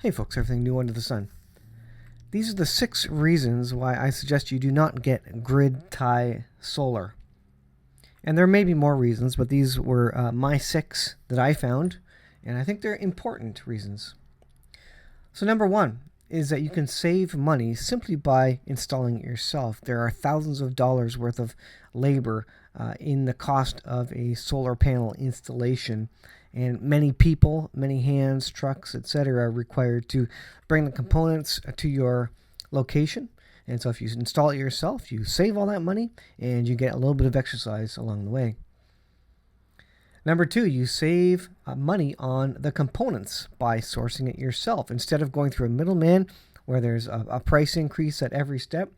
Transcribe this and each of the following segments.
Hey folks, everything new under the sun. These are the 6 reasons why I suggest you do not get grid tie solar. And there may be more reasons, but these were my 6 that I found, and I think they're important reasons. So number 1 is that you can save money simply by installing it yourself. There are thousands of dollars worth of labor in the cost of a solar panel installation, and many people, many hands, trucks, etc. are required to bring the components to your location. And so if you install it yourself, you save all that money and you get a little bit of exercise along the way. Number 2, you save money on the components by sourcing it yourself. Instead of going through a middleman where there's a price increase at every step,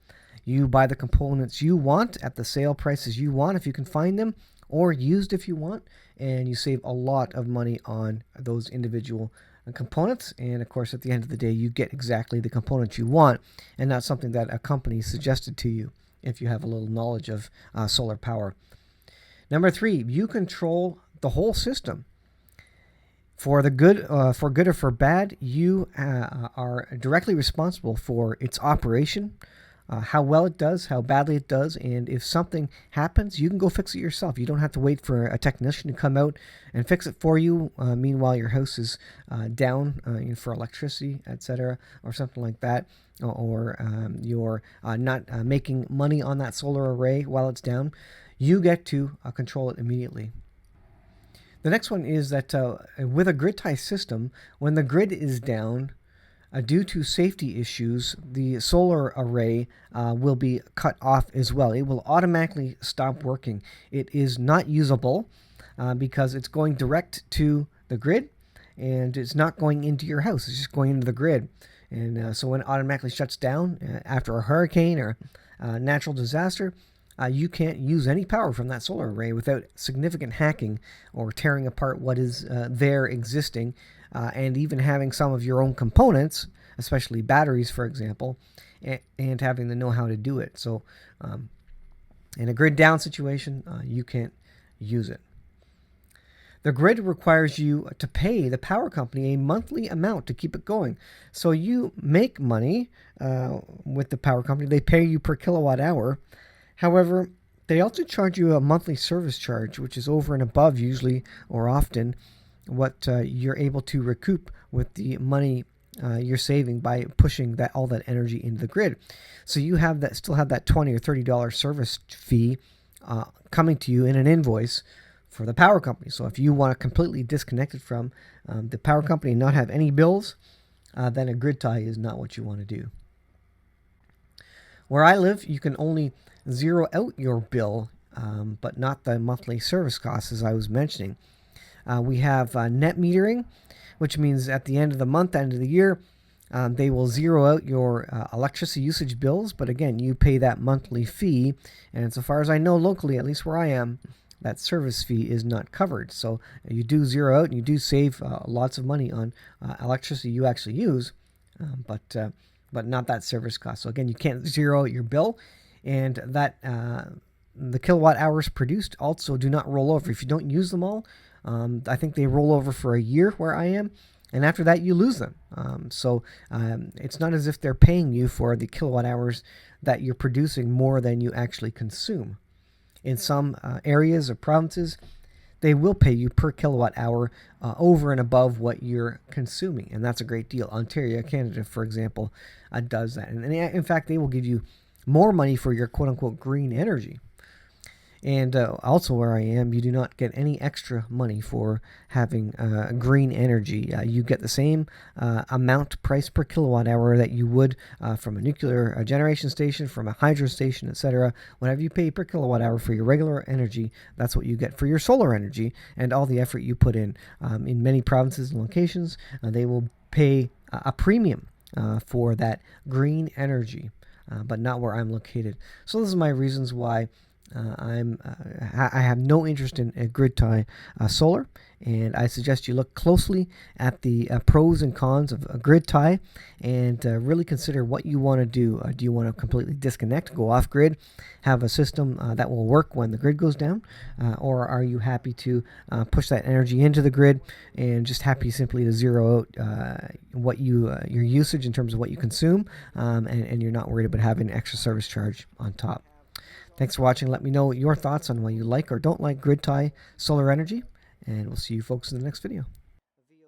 you buy the components you want at the sale prices you want if you can find them, or used if you want, and you save a lot of money on those individual components. And of course, at the end of the day, you get exactly the components you want, and not something that a company suggested to you if you have a little knowledge of solar power. Number 3, you control the whole system. For good or for bad, you are directly responsible for its operation, how well it does, how badly it does, and if something happens, you can go fix it yourself. You don't have to wait for a technician to come out and fix it for you. Meanwhile, your house is down for electricity, etc., or something like that, or you're not making money on that solar array while it's down. You get to control it immediately. The next one is that with a grid tie system, when the grid is down, due to safety issues, the solar array will be cut off as well. It will automatically stop working. It is not usable because it's going direct to the grid, and it's not going into your house. It's just going into the grid. And so when it automatically shuts down after a hurricane or natural disaster, you can't use any power from that solar array without significant hacking or tearing apart what is there existing, and even having some of your own components, especially batteries, for example, and having the know-how to do it. So in a grid down situation, you can't use it. The grid requires you to pay the power company a monthly amount to keep it going. So you make money with the power company. They pay you per kilowatt hour. However, they also charge you a monthly service charge, which is over and above usually or often what you're able to recoup with the money you're saving by pushing all that energy into the grid. So you still have that $20 or $30 service fee coming to you in an invoice for the power company. So if you want to completely disconnect it from the power company and not have any bills, then a grid tie is not what you want to do. Where I live, you can only zero out your bill, but not the monthly service costs, as I was mentioning. We have net metering, which means at the end of the month, end of the year, they will zero out your electricity usage bills. But again, you pay that monthly fee. And so far as I know locally, at least where I am, that service fee is not covered. So you do zero out and you do save lots of money on electricity you actually use, but not that service cost. So again, you can't zero out your bill, and that the kilowatt hours produced also do not roll over. If you don't use them all, I think they roll over for a year where I am, and after that you lose them. So it's not as if they're paying you for the kilowatt hours that you're producing more than you actually consume. In some areas or provinces, they will pay you per kilowatt hour over and above what you're consuming, and that's a great deal. Ontario, Canada, for example, does that. And in fact, they will give you more money for your quote-unquote green energy. And also where I am, you do not get any extra money for having green energy. You get the same amount price per kilowatt hour that you would from a nuclear generation station, from a hydro station, etc. Whatever you pay per kilowatt hour for your regular energy, that's what you get for your solar energy and all the effort you put in. In many provinces and locations, they will pay a premium for that green energy, but not where I'm located. So those are my reasons why I have no interest in grid tie solar, and I suggest you look closely at the pros and cons of a grid tie, and really consider what you want to do. Do you want to completely disconnect, go off grid, have a system that will work when the grid goes down, or are you happy to push that energy into the grid and just happy simply to zero out what your usage in terms of what you consume, and you're not worried about having an extra service charge on top? Thanks for watching. Let me know your thoughts on why you like or don't like grid tie solar energy, and we'll see you folks in the next video.